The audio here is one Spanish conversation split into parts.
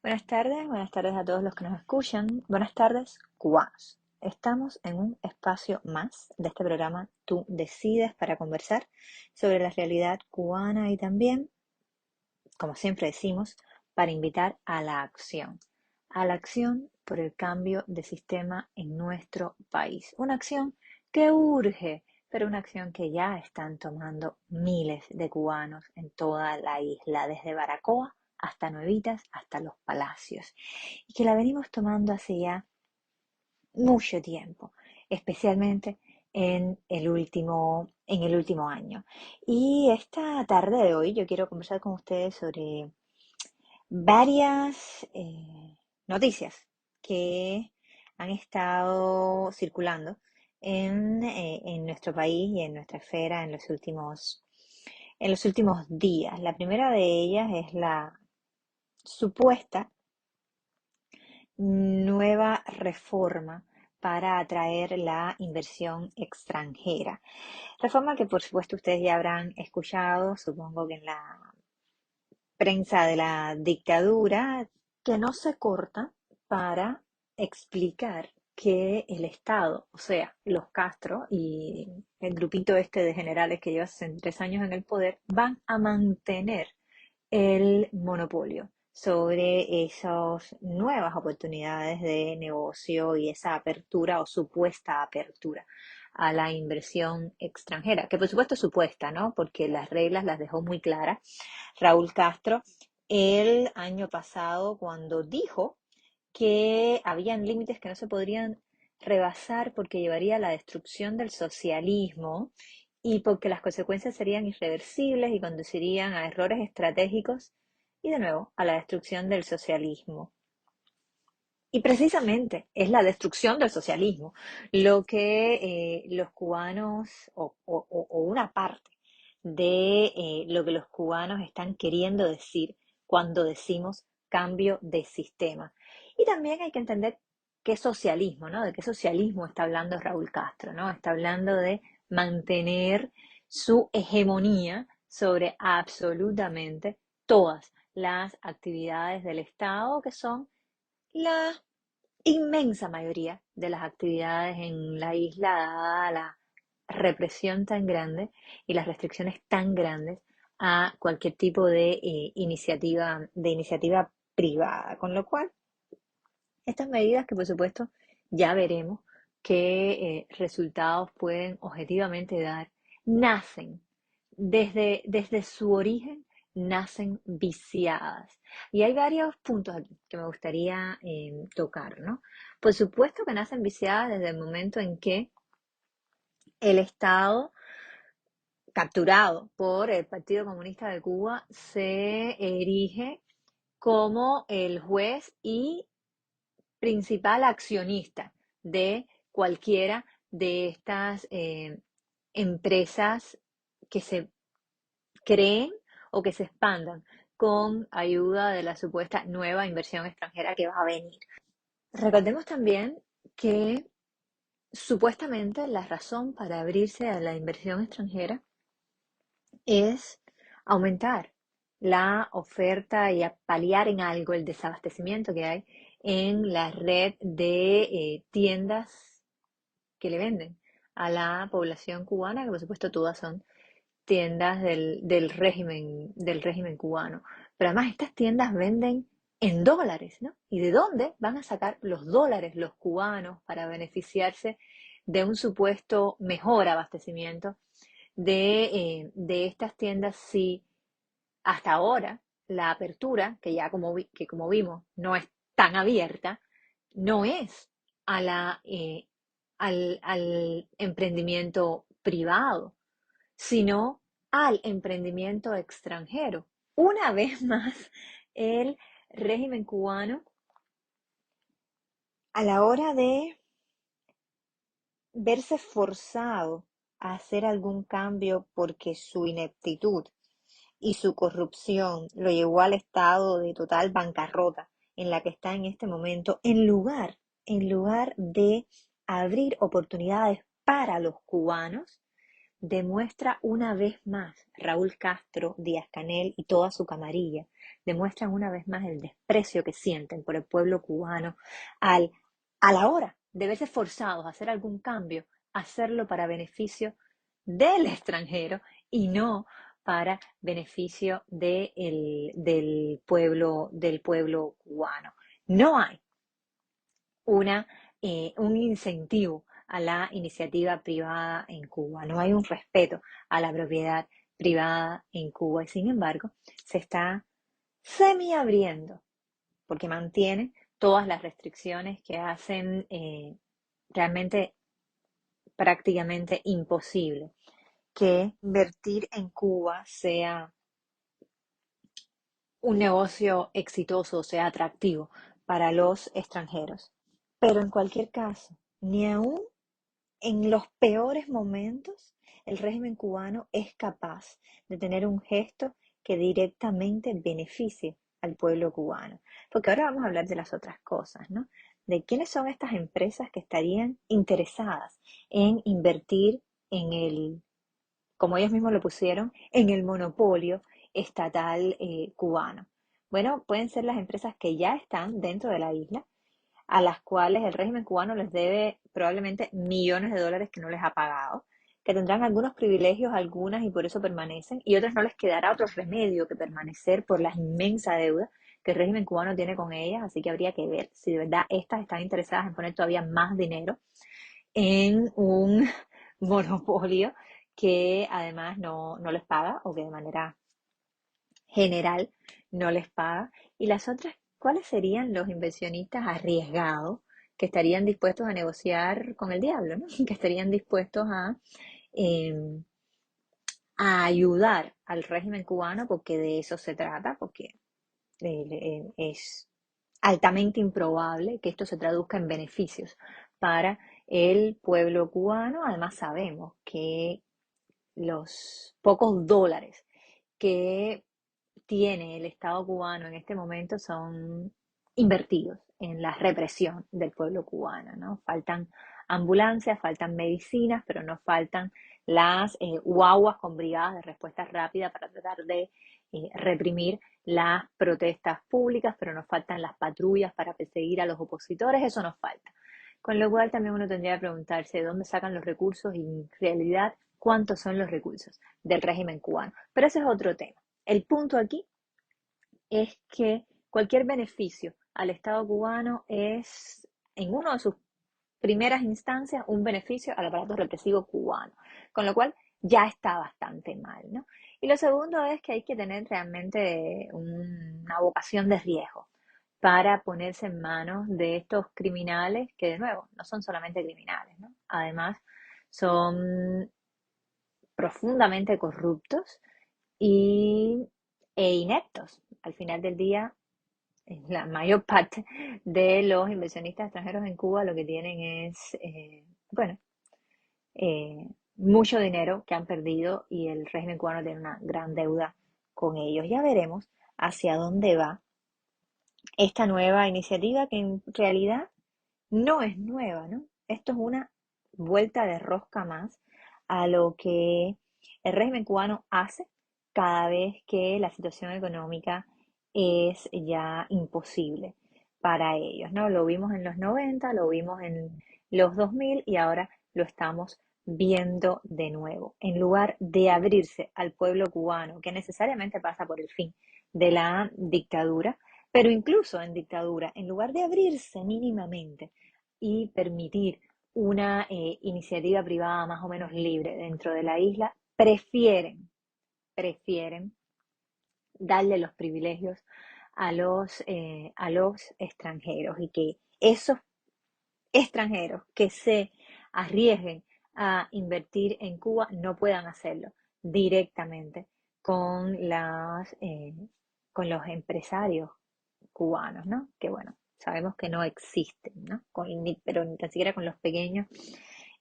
Buenas tardes a todos los que nos escuchan. Buenas tardes, cubanos. Estamos en un espacio más de este programa Tú Decides para conversar sobre la realidad cubana y también, como siempre decimos, para invitar a la acción por el cambio de sistema en nuestro país. Una acción que urge, pero una acción que ya están tomando miles de cubanos en toda la isla, desde Baracoa hasta Nuevitas, hasta Los Palacios, y que la venimos tomando hace ya mucho tiempo, especialmente en el último año. Y esta tarde de hoy yo quiero conversar con ustedes sobre varias noticias que han estado circulando en nuestro país y en nuestra esfera en los últimos días. La primera de ellas es la supuesta nueva reforma para atraer la inversión extranjera. Reforma que por supuesto ustedes ya habrán escuchado, supongo que en la prensa de la dictadura, que no se corta para explicar que el Estado, o sea, los Castro y el grupito este de generales que lleva 63 años en el poder, van a mantener el monopolio sobre esas nuevas oportunidades de negocio y esa apertura o supuesta apertura a la inversión extranjera, que por supuesto es supuesta, ¿no? Porque las reglas las dejó muy claras Raúl Castro el año pasado cuando dijo que habían límites que no se podrían rebasar porque llevaría a la destrucción del socialismo y porque las consecuencias serían irreversibles y conducirían a errores estratégicos y de nuevo a la destrucción del socialismo. Y precisamente es la destrucción del socialismo lo que los cubanos o una parte de lo que los cubanos están queriendo decir cuando decimos cambio de sistema. Y también hay que entender qué socialismo, ¿no? De qué socialismo está hablando Raúl Castro, ¿no? Está hablando de mantener su hegemonía sobre absolutamente todas las actividades del Estado, que son la inmensa mayoría de las actividades en la isla, dada la represión tan grande y las restricciones tan grandes a cualquier tipo de iniciativa privada. Con lo cual, estas medidas que por supuesto ya veremos qué resultados pueden objetivamente dar, nacen desde su origen, nacen viciadas. Y hay varios puntos aquí que me gustaría tocar, ¿no? Por supuesto que nacen viciadas desde el momento en que el Estado, capturado por el Partido Comunista de Cuba, se erige como el juez y principal accionista de cualquiera de estas empresas que se creen o que se expandan con ayuda de la supuesta nueva inversión extranjera que va a venir. Recordemos también que supuestamente la razón para abrirse a la inversión extranjera es aumentar la oferta y a paliar en algo el desabastecimiento que hay en la red de tiendas que le venden a la población cubana, que por supuesto todas son tiendas del régimen cubano. Pero además estas tiendas venden en dólares, ¿no? ¿Y de dónde van a sacar los dólares los cubanos para beneficiarse de un supuesto mejor abastecimiento de estas tiendas si hasta ahora la apertura, que ya que como vimos no es tan abierta, no es a al emprendimiento privado, sino al emprendimiento extranjero? Una vez más, el régimen cubano, a la hora de verse forzado a hacer algún cambio porque su ineptitud y su corrupción lo llevó al estado de total bancarrota en la que está en este momento, en lugar de abrir oportunidades para los cubanos, demuestra una vez más Raúl Castro, Díaz Canel y toda su camarilla demuestran una vez más el desprecio que sienten por el pueblo cubano al, a la hora de verse forzados a hacer algún cambio, hacerlo para beneficio del extranjero y no para beneficio del pueblo cubano. No hay un incentivo a la iniciativa privada en Cuba, no hay un respeto a la propiedad privada en Cuba y sin embargo se está semi-abriendo porque mantiene todas las restricciones que hacen realmente prácticamente imposible que invertir en Cuba sea un negocio exitoso, sea atractivo para los extranjeros. Pero en cualquier caso, ni aún en los peores momentos, el régimen cubano es capaz de tener un gesto que directamente beneficie al pueblo cubano. Porque ahora vamos a hablar de las otras cosas, ¿no? De quiénes son estas empresas que estarían interesadas en invertir en como ellos mismos lo pusieron, en el monopolio estatal cubano. Bueno, pueden ser las empresas que ya están dentro de la isla, a las cuales el régimen cubano les debe probablemente millones de dólares que no les ha pagado, que tendrán algunos privilegios, algunas, y por eso permanecen, y otras no les quedará otro remedio que permanecer por la inmensa deuda que el régimen cubano tiene con ellas, así que habría que ver si de verdad estas están interesadas en poner todavía más dinero en un monopolio que además no les paga o que de manera general no les paga. Y las otras, ¿cuáles serían los inversionistas arriesgados que estarían dispuestos a negociar con el diablo, ¿no? Que estarían dispuestos eh, a ayudar al régimen cubano porque de eso se trata, porque es altamente improbable que esto se traduzca en beneficios para el pueblo cubano. Además sabemos que los pocos dólares que tiene el Estado cubano en este momento son invertidos en la represión del pueblo cubano, ¿no? Faltan ambulancias, faltan medicinas, pero no faltan las guaguas con brigadas de respuesta rápida para tratar de reprimir las protestas públicas, pero nos faltan las patrullas para perseguir a los opositores, eso nos falta. Con lo cual también uno tendría que preguntarse de dónde sacan los recursos y en realidad cuántos son los recursos del régimen cubano. Pero ese es otro tema. El punto aquí es que cualquier beneficio al Estado cubano es, en una de sus primeras instancias, un beneficio al aparato represivo cubano, con lo cual ya está bastante mal, ¿no? Y lo segundo es que hay que tener realmente una vocación de riesgo para ponerse en manos de estos criminales que, de nuevo, no son solamente criminales, ¿no? Además, son profundamente corruptos y, e ineptos. Al final del día, la mayor parte de los inversionistas extranjeros en Cuba lo que tienen es, bueno, mucho dinero que han perdido y el régimen cubano tiene una gran deuda con ellos. Ya veremos hacia dónde va esta nueva iniciativa que en realidad no es nueva, ¿no? Esto es una vuelta de rosca más a lo que el régimen cubano hace cada vez que la situación económica es ya imposible para ellos, ¿no? Lo vimos en los 90, lo vimos en los 2000 y ahora lo estamos viendo de nuevo. En lugar de abrirse al pueblo cubano, que necesariamente pasa por el fin de la dictadura, pero incluso en dictadura, en lugar de abrirse mínimamente y permitir una iniciativa privada más o menos libre dentro de la isla, prefieren darle los privilegios a los extranjeros y que esos extranjeros que se arriesguen a invertir en Cuba no puedan hacerlo directamente con con los empresarios cubanos, ¿no? Que bueno, sabemos que no existen, ¿no? Pero ni tan siquiera con los pequeños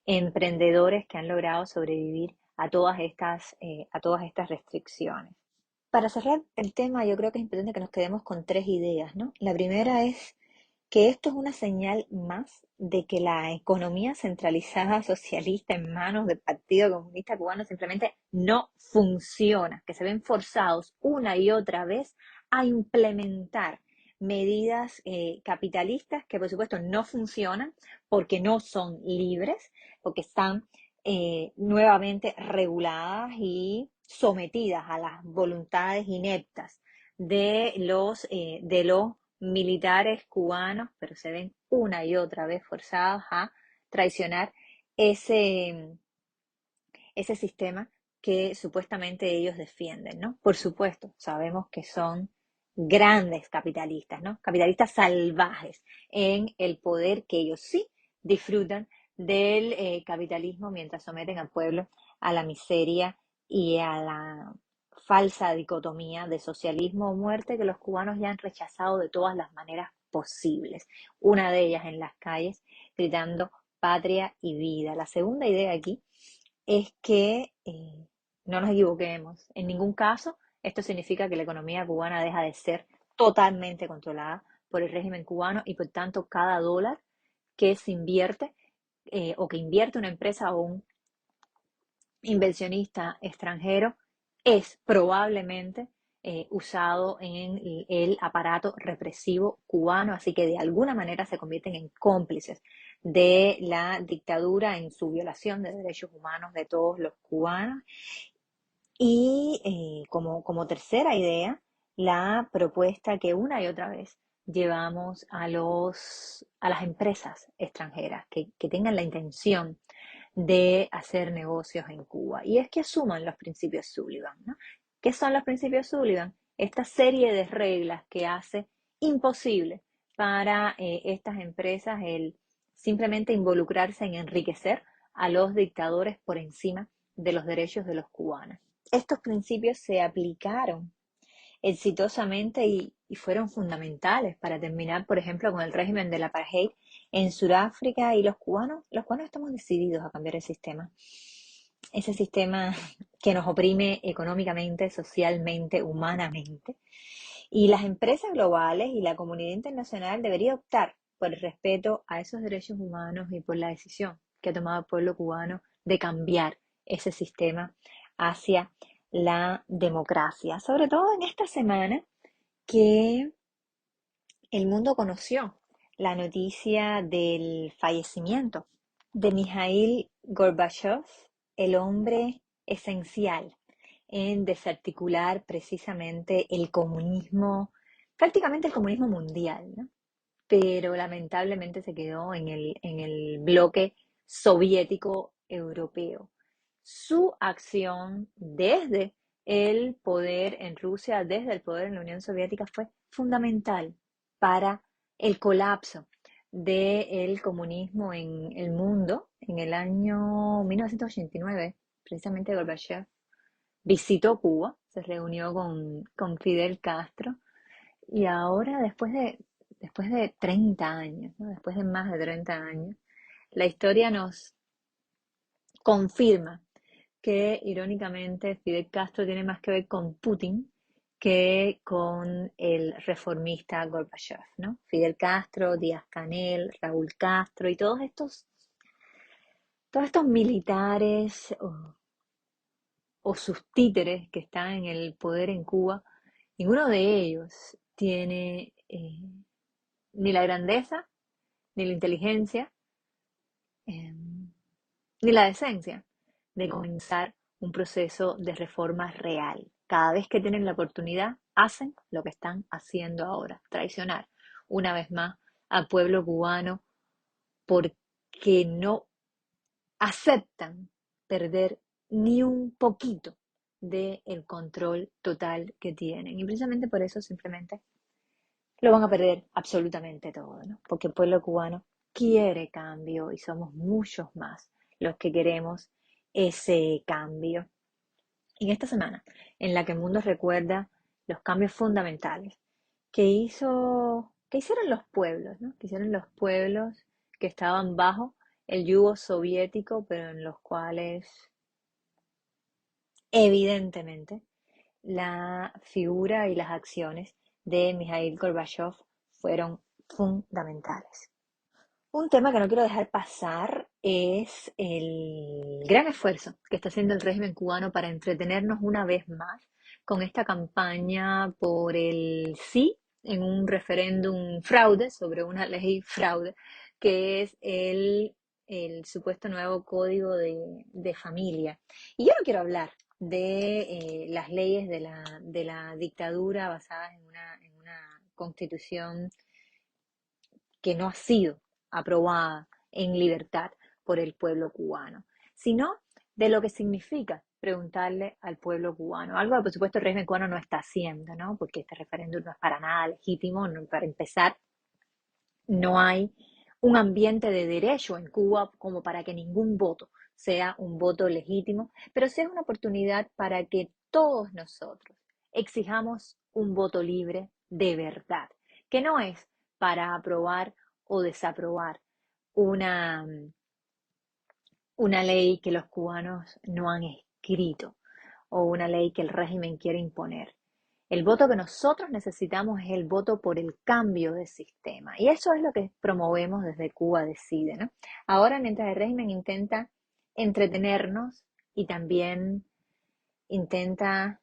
emprendedores que han logrado sobrevivir a todas estas restricciones. Para cerrar el tema, yo creo que es importante que nos quedemos con tres ideas, ¿no? La primera es que esto es una señal más de que la economía centralizada socialista en manos del Partido Comunista Cubano simplemente no funciona, que se ven forzados una y otra vez a implementar medidas capitalistas que por supuesto no funcionan porque no son libres, porque están nuevamente reguladas y sometidas a las voluntades ineptas de los militares cubanos, pero se ven una y otra vez forzados a traicionar ese, ese sistema que supuestamente ellos defienden, ¿no? Por supuesto, sabemos que son grandes capitalistas, ¿no? Capitalistas salvajes en el poder que ellos sí disfrutan del capitalismo mientras someten al pueblo a la miseria y a la falsa dicotomía de socialismo o muerte que los cubanos ya han rechazado de todas las maneras posibles. Una de ellas en las calles gritando patria y vida. La segunda idea aquí es que no nos equivoquemos. En ningún caso esto significa que la economía cubana deja de ser totalmente controlada por el régimen cubano y por tanto cada dólar que se invierte o que invierte una empresa o un inversionista extranjero es probablemente usado en el aparato represivo cubano, así que de alguna manera se convierten en cómplices de la dictadura en su violación de derechos humanos de todos los cubanos. Y como tercera idea, la propuesta que una y otra vez llevamos a las empresas extranjeras que tengan la intención de hacer negocios en Cuba. Y es que asuman los principios Sullivan, ¿no? ¿Qué son los principios Sullivan? Esta serie de reglas que hace imposible para estas empresas el simplemente involucrarse en enriquecer a los dictadores por encima de los derechos de los cubanos. Estos principios se aplicaron exitosamente y fueron fundamentales para terminar, por ejemplo, con el régimen del apartheid en Sudáfrica y los cubanos estamos decididos a cambiar el sistema. Ese sistema que nos oprime económicamente, socialmente, humanamente. Y las empresas globales y la comunidad internacional debería optar por el respeto a esos derechos humanos y por la decisión que ha tomado el pueblo cubano de cambiar ese sistema hacia la democracia. Sobre todo en esta semana que el mundo conoció la noticia del fallecimiento de Mikhail Gorbachev, el hombre esencial en desarticular precisamente el comunismo, prácticamente el comunismo mundial, ¿no? Pero lamentablemente se quedó en el bloque soviético europeo. Su acción desde el poder en Rusia, desde el poder en la Unión Soviética, fue fundamental para el colapso del comunismo en el mundo en el año 1989. Precisamente Gorbachev visitó Cuba, se reunió con Fidel Castro y ahora después de 30 años, ¿no? Después de más de 30 años, la historia nos confirma que irónicamente Fidel Castro tiene más que ver con Putin que con el reformista Gorbachev, ¿no? Fidel Castro, Díaz-Canel, Raúl Castro y todos estos militares o sus títeres que están en el poder en Cuba, ninguno de ellos tiene ni la grandeza, ni la inteligencia, eh, ni la decencia de comenzar un proceso de reforma real. Cada vez que tienen la oportunidad, hacen lo que están haciendo ahora, traicionar una vez más al pueblo cubano porque no aceptan perder ni un poquito del control total que tienen. Y precisamente por eso simplemente lo van a perder absolutamente todo, ¿no? Porque el pueblo cubano quiere cambio y somos muchos más los que queremos ese cambio. Y en esta semana, en la que el mundo recuerda los cambios fundamentales que hicieron los pueblos, ¿no? Que hicieron los pueblos que estaban bajo el yugo soviético, pero en los cuales evidentemente la figura y las acciones de Mikhail Gorbachev fueron fundamentales. Un tema que no quiero dejar pasar es el gran esfuerzo que está haciendo el régimen cubano para entretenernos una vez más con esta campaña por el sí en un referéndum fraude, sobre una ley fraude, que es el supuesto nuevo código de familia. Y yo no quiero hablar de las leyes de la dictadura basadas en una constitución que no ha sido aprobada en libertad por el pueblo cubano, sino de lo que significa preguntarle al pueblo cubano, algo que por supuesto el régimen cubano no está haciendo, ¿no? Porque este referéndum no es para nada legítimo, no, para empezar, no hay un ambiente de derecho en Cuba como para que ningún voto sea un voto legítimo, pero sí es una oportunidad para que todos nosotros exijamos un voto libre de verdad, que no es para aprobar o desaprobar una, una ley que los cubanos no han escrito o una ley que el régimen quiere imponer. El voto que nosotros necesitamos es el voto por el cambio de sistema. Y eso es lo que promovemos desde Cuba Decide, ¿no? Ahora, mientras el régimen intenta entretenernos y también intenta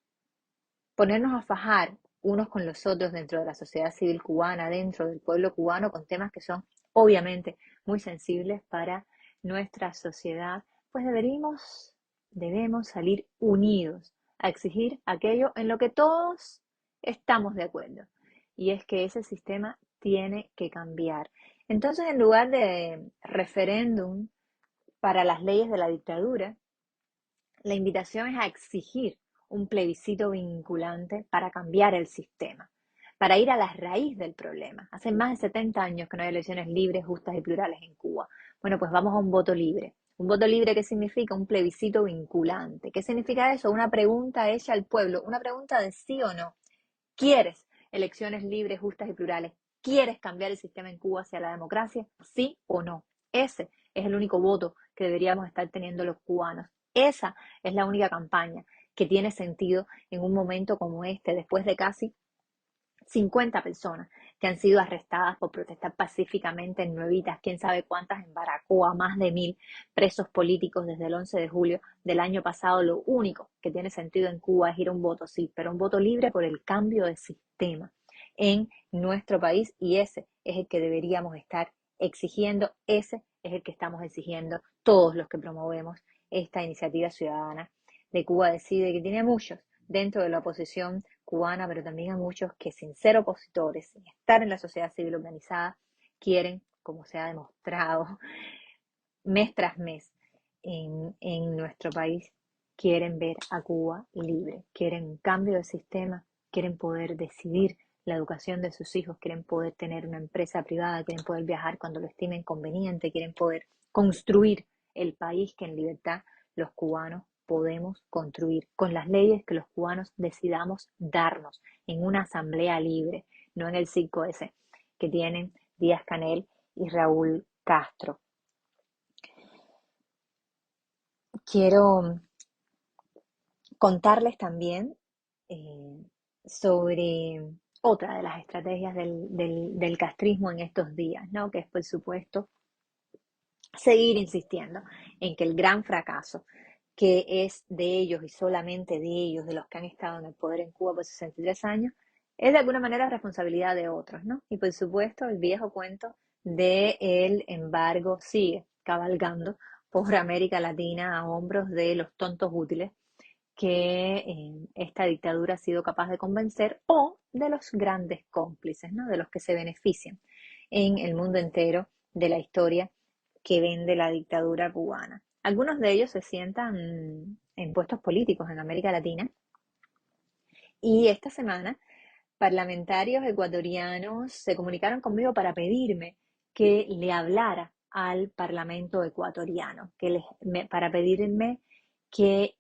ponernos a fajar unos con los otros dentro de la sociedad civil cubana, dentro del pueblo cubano, con temas que son obviamente muy sensibles para nuestra sociedad, pues debemos salir unidos a exigir aquello en lo que todos estamos de acuerdo. Y es que ese sistema tiene que cambiar. Entonces, en lugar de referéndum para las leyes de la dictadura, la invitación es a exigir un plebiscito vinculante para cambiar el sistema, para ir a la raíz del problema. Hace más de 70 años que no hay elecciones libres, justas y plurales en Cuba. Bueno, pues vamos a un voto libre. ¿Un voto libre qué significa? Un plebiscito vinculante. ¿Qué significa eso? Una pregunta hecha al pueblo, una pregunta de sí o no. ¿Quieres elecciones libres, justas y plurales? ¿Quieres cambiar el sistema en Cuba hacia la democracia? ¿Sí o no? Ese es el único voto que deberíamos estar teniendo los cubanos. Esa es la única campaña que tiene sentido en un momento como este, después de casi 50 personas que han sido arrestadas por protestar pacíficamente en Nuevitas, quién sabe cuántas en Baracoa, más de 1000 presos políticos desde el 11 de julio del año pasado. Lo único que tiene sentido en Cuba es ir a un voto, sí, pero un voto libre por el cambio de sistema en nuestro país, y ese es el que deberíamos estar exigiendo, ese es el que estamos exigiendo todos los que promovemos esta iniciativa ciudadana de Cuba Decide, que tiene muchos dentro de la oposición cubana, pero también a muchos que, sin ser opositores, sin estar en la sociedad civil organizada, quieren, como se ha demostrado mes tras mes en nuestro país, quieren ver a Cuba libre, quieren un cambio de sistema, quieren poder decidir la educación de sus hijos, quieren poder tener una empresa privada, quieren poder viajar cuando lo estimen conveniente, quieren poder construir el país que en libertad los cubanos podemos construir, con las leyes que los cubanos decidamos darnos en una asamblea libre, no en el circo ese que tienen Díaz Canel y Raúl Castro. Quiero contarles también eh, sobre otra de las estrategias del castrismo en estos días, ¿no? Que es, por supuesto, seguir insistiendo en que el gran fracaso que es de ellos y solamente de ellos, de los que han estado en el poder en Cuba por 63 años, es de alguna manera responsabilidad de otros, ¿no? Y por supuesto el viejo cuento de el embargo sigue cabalgando por América Latina a hombros de los tontos útiles que esta dictadura ha sido capaz de convencer, o de los grandes cómplices, ¿no? De los que se benefician en el mundo entero de la historia que vende la dictadura cubana. Algunos de ellos se sientan en puestos políticos en América Latina, y esta semana parlamentarios ecuatorianos se comunicaron conmigo para pedirme que le hablara al Parlamento ecuatoriano, para pedirme que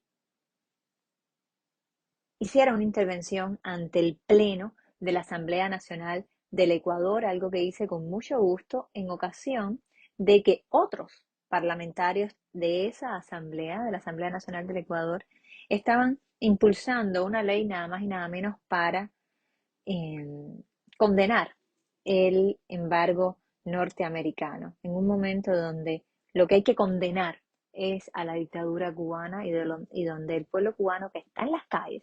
hiciera una intervención ante el Pleno de la Asamblea Nacional del Ecuador, algo que hice con mucho gusto en ocasión de que otros parlamentarios de esa asamblea, de la Asamblea Nacional del Ecuador, estaban impulsando una ley nada más y nada menos para eh, condenar el embargo norteamericano, en un momento donde lo que hay que condenar es a la dictadura cubana, y donde el pueblo cubano que está en las calles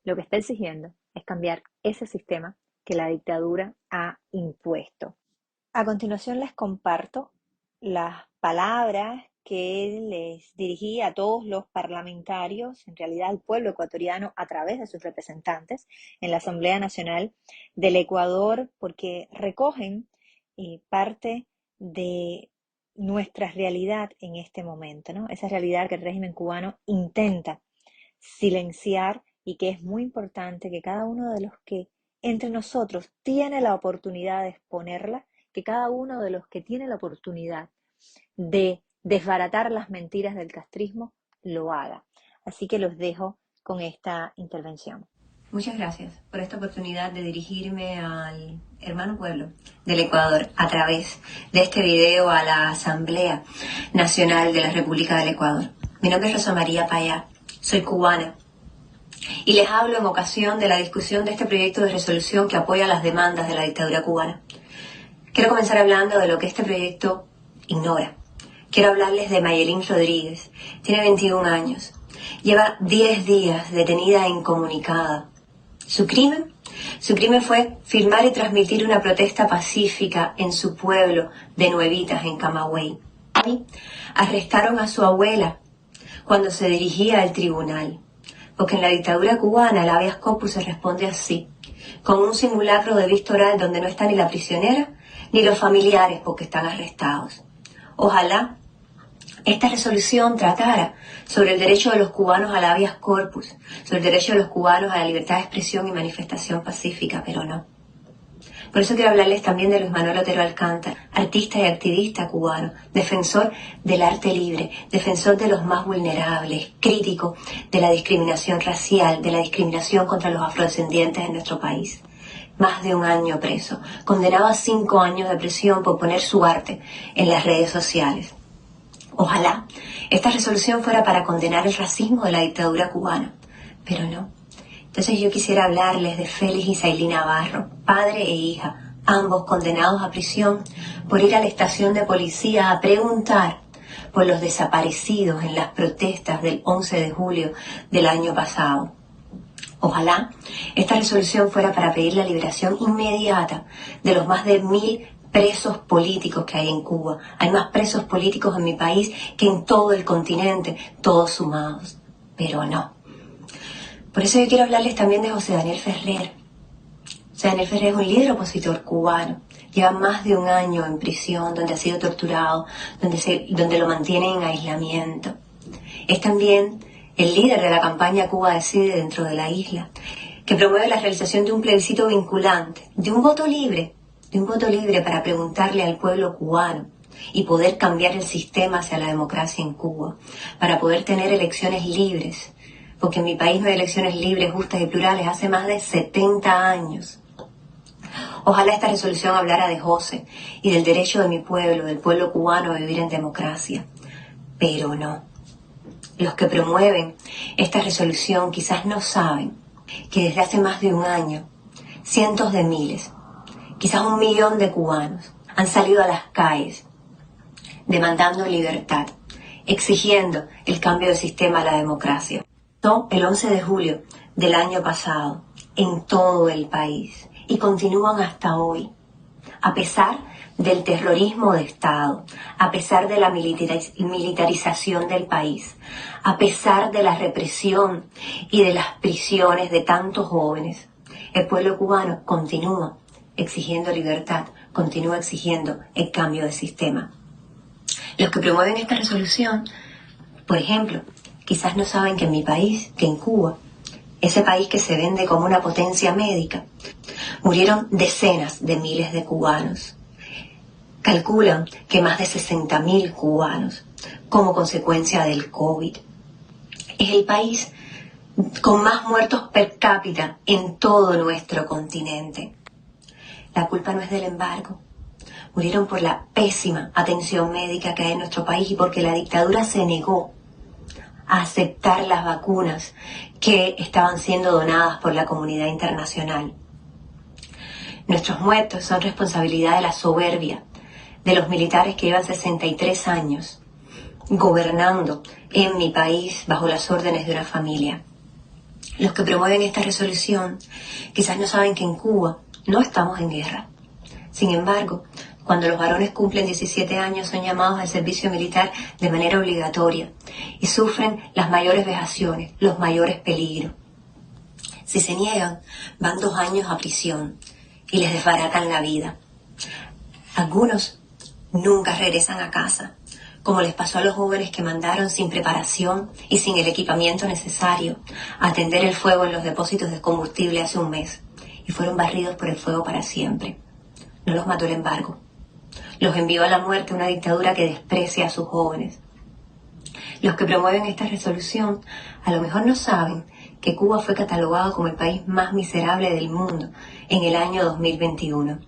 lo que está exigiendo es cambiar ese sistema que la dictadura ha impuesto. A continuación les comparto las palabras que les dirigí a todos los parlamentarios, en realidad al pueblo ecuatoriano, a través de sus representantes en la Asamblea Nacional del Ecuador, porque recogen parte de nuestra realidad en este momento, ¿no? Esa realidad que el régimen cubano intenta silenciar y que es muy importante que cada uno de los que entre nosotros tiene la oportunidad de exponerla, que cada uno de los que tiene la oportunidad de desbaratar las mentiras del castrismo lo haga. Así que los dejo con esta intervención. Muchas gracias por esta oportunidad de dirigirme al hermano pueblo del Ecuador a través de este video a la Asamblea Nacional de la República del Ecuador. Mi nombre es Rosa María Payá, soy cubana y les hablo en ocasión de la discusión de este proyecto de resolución que apoya las demandas de la dictadura cubana. Quiero comenzar hablando de lo que este proyecto ignora. Quiero hablarles de Mayelín Rodríguez. Tiene 21 años. Lleva 10 días detenida e incomunicada. ¿Su crimen? Su crimen fue filmar y transmitir una protesta pacífica en su pueblo de Nuevitas, en Camagüey. Arrestaron a su abuela cuando se dirigía al tribunal. Porque en la dictadura cubana el habeas corpus se responde así, con un simulacro de vista oral donde no está ni la prisionera ni los familiares porque están arrestados. Ojalá esta resolución tratara sobre el derecho de los cubanos al habeas corpus, sobre el derecho de los cubanos a la libertad de expresión y manifestación pacífica, pero no. Por eso quiero hablarles también de Luis Manuel Otero Alcántara, artista y activista cubano, defensor del arte libre, defensor de los más vulnerables, crítico de la discriminación racial, de la discriminación contra los afrodescendientes en nuestro país. Más de un año preso, condenado a 5 años de prisión por poner su arte en las redes sociales. Ojalá esta resolución fuera para condenar el racismo de la dictadura cubana, pero no. Entonces yo quisiera hablarles de Félix y Sailí Navarro, padre e hija, ambos condenados a prisión por ir a la estación de policía a preguntar por los desaparecidos en las protestas del 11 de julio del año pasado. Ojalá esta resolución fuera para pedir la liberación inmediata de los más de 1000 presos políticos que hay en Cuba. Hay más presos políticos en mi país que en todo el continente, todos sumados. Pero no. Por eso yo quiero hablarles también de José Daniel Ferrer. José Daniel Ferrer es un líder opositor cubano. Lleva más de un año en prisión, donde ha sido torturado, donde lo mantienen en aislamiento. Es también el líder de la campaña Cuba Decide dentro de la isla, que promueve la realización de un plebiscito vinculante, de un voto libre para preguntarle al pueblo cubano y poder cambiar el sistema hacia la democracia en Cuba, para poder tener elecciones libres, porque en mi país no hay elecciones libres, justas y plurales hace más de 70 años. Ojalá esta resolución hablara de José y del derecho de mi pueblo, del pueblo cubano, a vivir en democracia, pero no. Los que promueven esta resolución quizás no saben que desde hace más de un año, cientos de miles, quizás 1 millón de cubanos han salido a las calles demandando libertad, exigiendo el cambio de sistema a la democracia. El 11 de julio del año pasado en todo el país y continúan hasta hoy, a pesar del terrorismo de Estado, a pesar de la militarización del país, a pesar de la represión y de las prisiones de tantos jóvenes. El pueblo cubano continúa exigiendo libertad, continúa exigiendo el cambio de sistema. Los que promueven esta resolución, por ejemplo, quizás no saben que en mi país, que en Cuba, ese país que se vende como una potencia médica, murieron decenas de miles de cubanos. Calculan que más de 60.000 cubanos como consecuencia del COVID. Es el país con más muertos per cápita en todo nuestro continente. La culpa no es del embargo. Murieron por la pésima atención médica que hay en nuestro país y porque la dictadura se negó a aceptar las vacunas que estaban siendo donadas por la comunidad internacional. Nuestros muertos son responsabilidad de la soberbia de los militares que llevan 63 años gobernando en mi país bajo las órdenes de una familia. Los que promueven esta resolución quizás no saben que en Cuba no estamos en guerra. Sin embargo, cuando los varones cumplen 17 años son llamados al servicio militar de manera obligatoria y sufren las mayores vejaciones, los mayores peligros. Si se niegan, van 2 años a prisión y les desbaratan la vida. Algunos nunca regresan a casa, como les pasó a los jóvenes que mandaron sin preparación y sin el equipamiento necesario a atender el fuego en los depósitos de combustible hace un mes y fueron barridos por el fuego para siempre. No los mató el embargo. Los envió a la muerte una dictadura que desprecia a sus jóvenes. Los que promueven esta resolución a lo mejor no saben que Cuba fue catalogado como el país más miserable del mundo en el año 2021.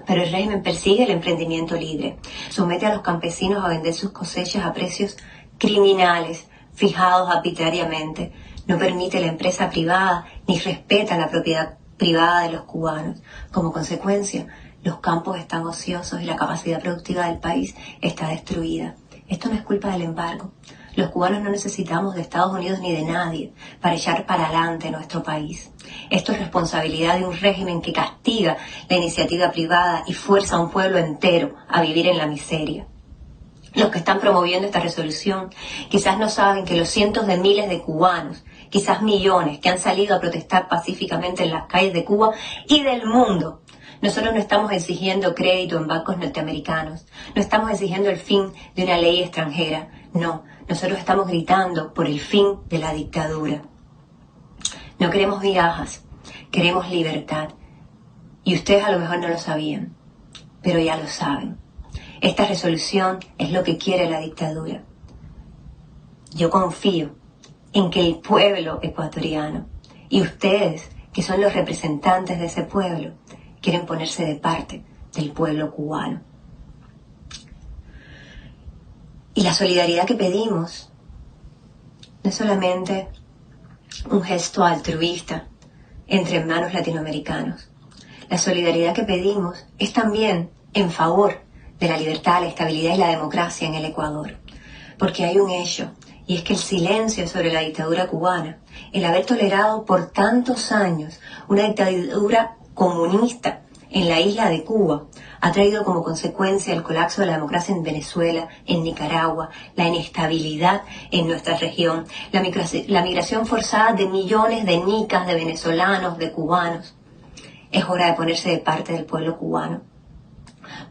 Pero el régimen persigue el emprendimiento libre, somete a los campesinos a vender sus cosechas a precios criminales, fijados arbitrariamente, no permite la empresa privada ni respeta la propiedad privada de los cubanos. Como consecuencia, los campos están ociosos y la capacidad productiva del país está destruida. Esto no es culpa del embargo. Los cubanos no necesitamos de Estados Unidos ni de nadie para echar para adelante nuestro país. Esto es responsabilidad de un régimen que castiga la iniciativa privada y fuerza a un pueblo entero a vivir en la miseria. Los que están promoviendo esta resolución quizás no saben que los cientos de miles de cubanos, quizás millones, que han salido a protestar pacíficamente en las calles de Cuba y del mundo, nosotros no estamos exigiendo crédito en bancos norteamericanos, no estamos exigiendo el fin de una ley extranjera, no, nosotros estamos gritando por el fin de la dictadura. No queremos migajas, queremos libertad. Y ustedes a lo mejor no lo sabían, pero ya lo saben. Esta resolución es lo que quiere la dictadura. Yo confío en que el pueblo ecuatoriano y ustedes, que son los representantes de ese pueblo, quieren ponerse de parte del pueblo cubano. Y la solidaridad que pedimos no es solamente un gesto altruista entre hermanos latinoamericanos. La solidaridad que pedimos es también en favor de la libertad, la estabilidad y la democracia en el Ecuador. Porque hay un hecho, y es que el silencio sobre la dictadura cubana, el haber tolerado por tantos años una dictadura comunista en la isla de Cuba, ha traído como consecuencia el colapso de la democracia en Venezuela, en Nicaragua, la inestabilidad en nuestra región, la migración forzada de millones de nicas, de venezolanos, de cubanos. Es hora de ponerse de parte del pueblo cubano,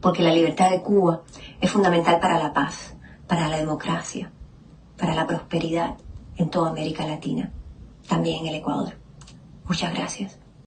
porque la libertad de Cuba es fundamental para la paz, para la democracia, para la prosperidad en toda América Latina, también en el Ecuador. Muchas gracias.